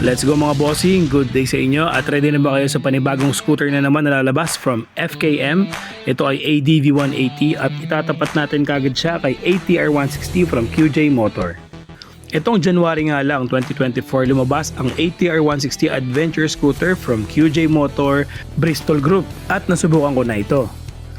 Let's go mga bossing, good day sa inyo at ready na ba kayo sa panibagong scooter na naman na lalabas from FKM? Ito ay ADV 180 at itatapat natin kagad siya kay ATR 160 from QJ Motor. Itong January nga lang 2024 lumabas ang ATR 160 Adventure Scooter from QJ Motor Bristol Group at nasubukan ko na ito.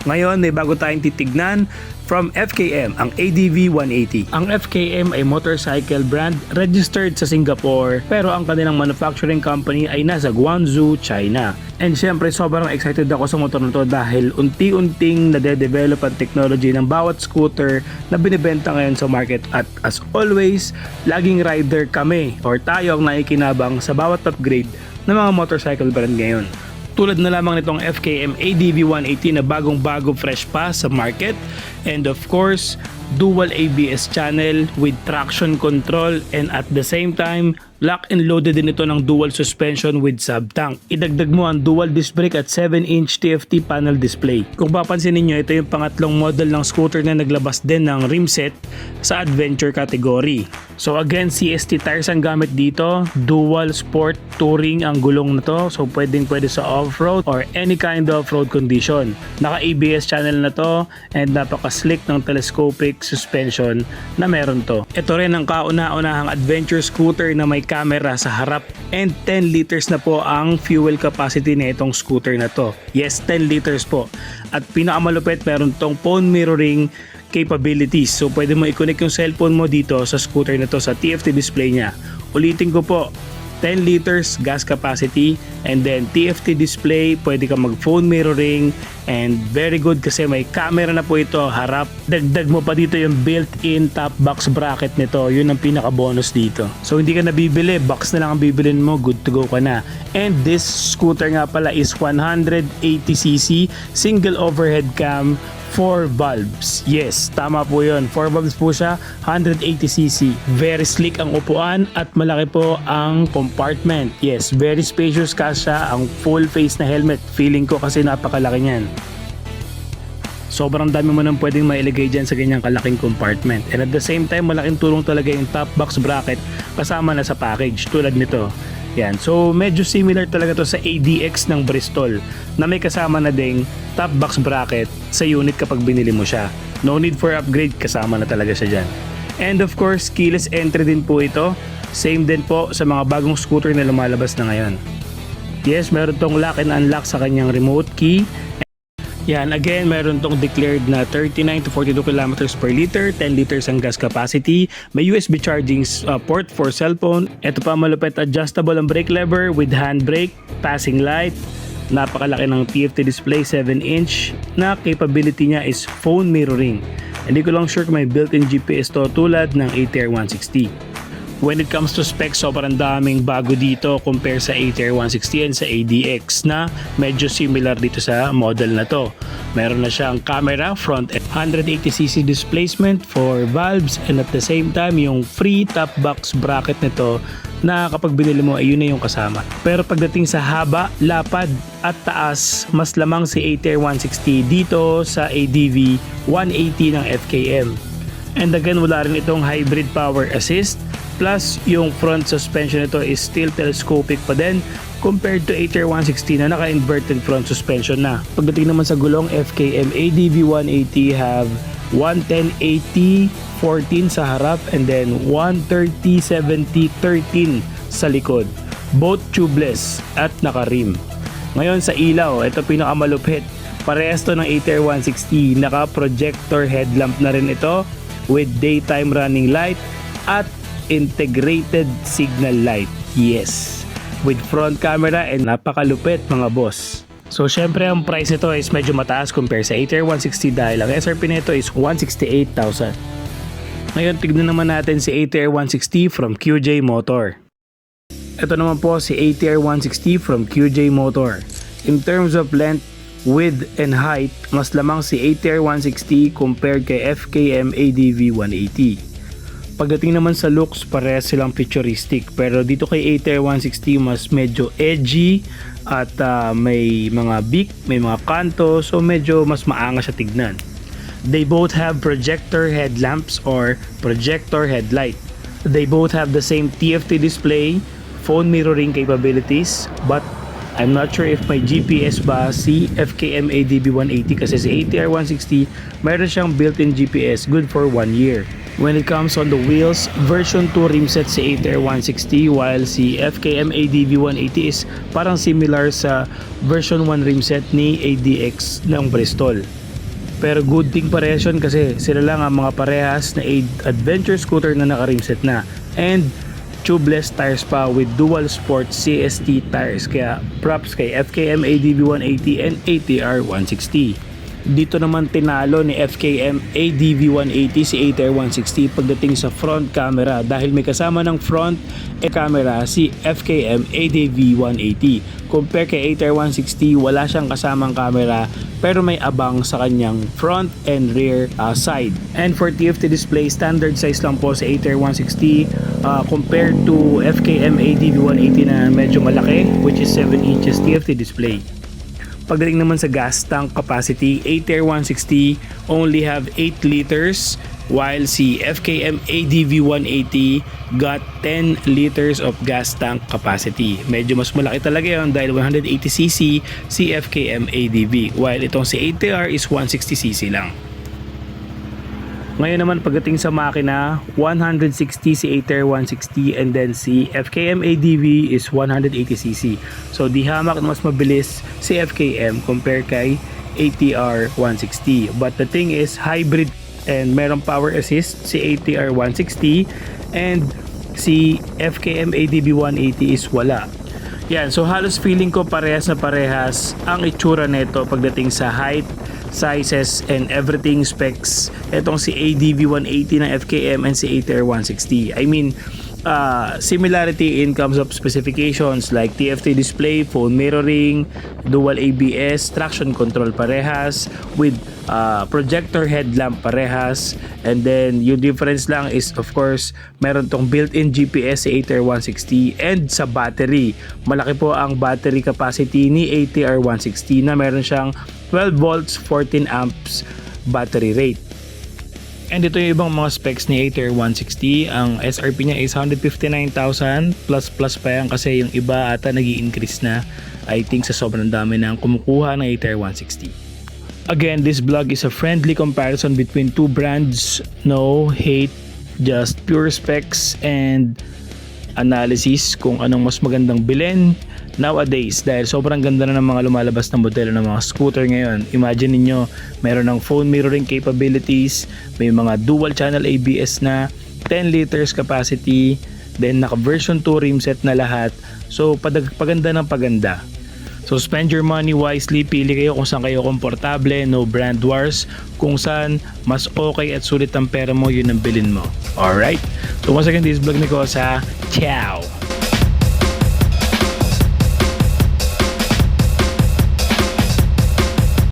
Ngayon may bago tayong titignan from FKM, ang ADV 180. Ang FKM ay motorcycle brand registered sa Singapore pero ang kanilang manufacturing company ay nasa Guangzhou, China. And syempre sobrang excited ako sa motor na to dahil unti-unting nade-develop ang technology ng bawat scooter na binibenta ngayon sa market at as always, laging rider kami or tayo ang naikinabang sa bawat upgrade ng mga motorcycle brand ngayon. Tulad na lamang nitong FKM ADV 180 na bagong-bago fresh pa sa market and of course dual ABS channel with traction control and at the same time lock and loaded din ito ng dual suspension with sub-tank. Idagdag mo ang dual disc brake at 7-inch TFT panel display. Kung papansin niyo ito yung pangatlong model ng scooter na naglabas din ng rim set sa adventure category. So again, CST tires ang gamit dito, dual sport touring ang gulong na to, so pwede sa off-road or any kind of road condition. Naka-ABS channel na to and napaka-slick ng telescopic suspension na meron to. Ito rin ang kauna-unahang adventure scooter na may camera sa harap and 10 liters na po ang fuel capacity na itong scooter na to. Yes, 10 liters po. At pinakamalupit, meron tong phone mirroring capabilities. So pwede mo i-connect yung cellphone mo dito sa scooter na to sa TFT display niya. Ulitin ko po, 10 liters gas capacity and then TFT display, pwede ka mag phone mirroring and very good kasi may camera na po ito harap. Dagdag mo pa dito yung built-in top box bracket nito, yun ang pinaka bonus dito. So hindi ka nabibili, box na lang ang bibilin mo, good to go ka na. And this scooter nga pala is 180cc single overhead cam 4 valves. Yes, tama po yun. 4 valves po siya, 180cc. Very slick ang upuan at malaki po ang compartment. Yes, very spacious kasya ang full face na helmet. Feeling ko kasi napakalaki niyan. Sobrang dami mo nang pwedeng mailagay dyan sa ganyang kalaking compartment. And at the same time, malaking tulong talaga yung top box bracket kasama na sa package tulad nito. Yan. So medyo similar talaga to sa ADX ng Bristol na may kasama na ding top box bracket sa unit kapag binili mo siya. No need for upgrade, kasama na talaga siya dyan. And of course, keyless entry din po ito. Same din po sa mga bagong scooter na lumalabas na ngayon. Yes, meron tong lock and unlock sa kanyang remote key. Yan, again, meron tong declared na 39 to 42 kilometers per liter, 10 liters ang gas capacity, may USB charging port for cellphone. Ito pa malupit, adjustable ang brake lever with handbrake, passing light, napakalaki ng TFT display, 7-inch, na capability niya is phone mirroring. Hindi ko lang sure kung may built-in GPS to tulad ng ATR 160. When it comes to specs, sobrang daming bago dito compare sa ATR 160 and sa ADX na medyo similar dito sa model na to. Meron na siyang camera, front 180cc displacement for valves and at the same time yung free top box bracket nito na kapag binili mo ay yun na yung kasama. Pero pagdating sa haba, lapad at taas, mas lamang si ATR 160 dito sa ADV 180 ng FKM. And again, wala rin itong hybrid power assist. Plus, yung front suspension nito is still telescopic pa din compared to ATR 160 na naka-inverted front suspension na. Pagdating naman sa gulong, FKM ADV 180 have 110/80/14 sa harap and then 130/70/13 sa likod. Both tubeless at naka-rim. Ngayon sa ilaw, ito pinakamalupit. Parehas to ng ATR 160, naka-projector headlamp na rin ito with daytime running light at integrated signal light. Yes, with front camera and napakalupit mga boss. So syempre ang price nito is medyo mataas compare sa ATR 160 dahil ang SRP nito is 168,000. Ngayon tignan naman natin si ATR 160 from QJ Motor. Ito naman po si ATR 160 from QJ Motor. In terms of length, width and height, mas lamang si ATR 160 compared kay FKM ADV 180. Pagdating naman sa looks, parehas silang futuristic. Pero dito kay ATR 160, mas medyo edgy at may mga beak, may mga kanto. So medyo mas maangas siya tignan. They both have projector headlamps or projector headlight. They both have the same TFT display, phone mirroring capabilities, but I'm not sure if may GPS ba si FKM ADV 180 kasi si ATR 160 mayroon siyang built-in GPS good for 1 year. When it comes on the wheels, version 2 rim set si ATR 160 while si FKM ADV 180 is parang similar sa version 1 rim set ni ADX ng Bristol. Pero good thing parehas yun kasi sila lang ang mga parehas na adventure scooter na naka-rim set na. And tubeless tires pa with dual sport CST tires, kaya props kay FKM ADV 180 and ATR 160. Dito naman tinalo ni FKM ADV 180 si ATR 160 pagdating sa front camera dahil may kasama ng front camera si FKM ADV 180. Compare kay ATR 160, wala siyang kasamang camera pero may abang sa kanyang front and rear side. And for TFT display, standard size lang po sa ATR 160 compared to FKM ADV 180 na medyo malaki, which is 7 inches TFT display. Pagdating naman sa gas tank capacity, ATR 160 only have 8 liters while si FKM ADV 180 got 10 liters of gas tank capacity. Medyo mas malaki talaga yun dahil 180cc si FKM ADV while itong si ATR is 160cc lang. Ngayon naman pagdating sa makina, 160 si ATR 160 and then si FKM ADV is 180cc. So di hamak na mas mabilis si FKM compare kay ATR 160. But the thing is hybrid and merong power assist si ATR 160 and si FKM ADV 180 is wala. Yan, so halos feeling ko parehas na parehas ang itsura nito pagdating sa height, sizes and everything specs. Etong si ADV 180 ng FKM and si ATR 160. I mean, similarity in terms of specifications like TFT display, phone mirroring, dual ABS, traction control parehas with projector headlamp parehas, and then yung difference lang is of course meron tong built-in GPS sa ATR 160 and sa battery. Malaki po ang battery capacity ni ATR 160 na meron siyang 12 volts 14 amps battery rate. And ito yung ibang mga specs ni ATR 160. Ang SRP niya is 159,000 plus pa yan kasi yung iba ata nag-i-increase na, I think sa sobrang dami na ang kumukuha ng ATR 160. Again, this vlog is a friendly comparison between two brands. No hate, just pure specs and analysis kung anong mas magandang bilhin nowadays dahil sobrang ganda na ng mga lumalabas na modelo ng mga scooter ngayon. Imagine niyo, meron ng phone mirroring capabilities, may mga dual channel ABS na, 10 liters capacity, then naka version 2 rim set na lahat. So paganda ng paganda. So spend your money wisely, pili kayo kung saan kayo komportable, no brand wars. Kung saan mas okay at sulit ang pera mo, yun ang bilhin mo. Alright? So once again, this vlog ni Kosa. Ciao!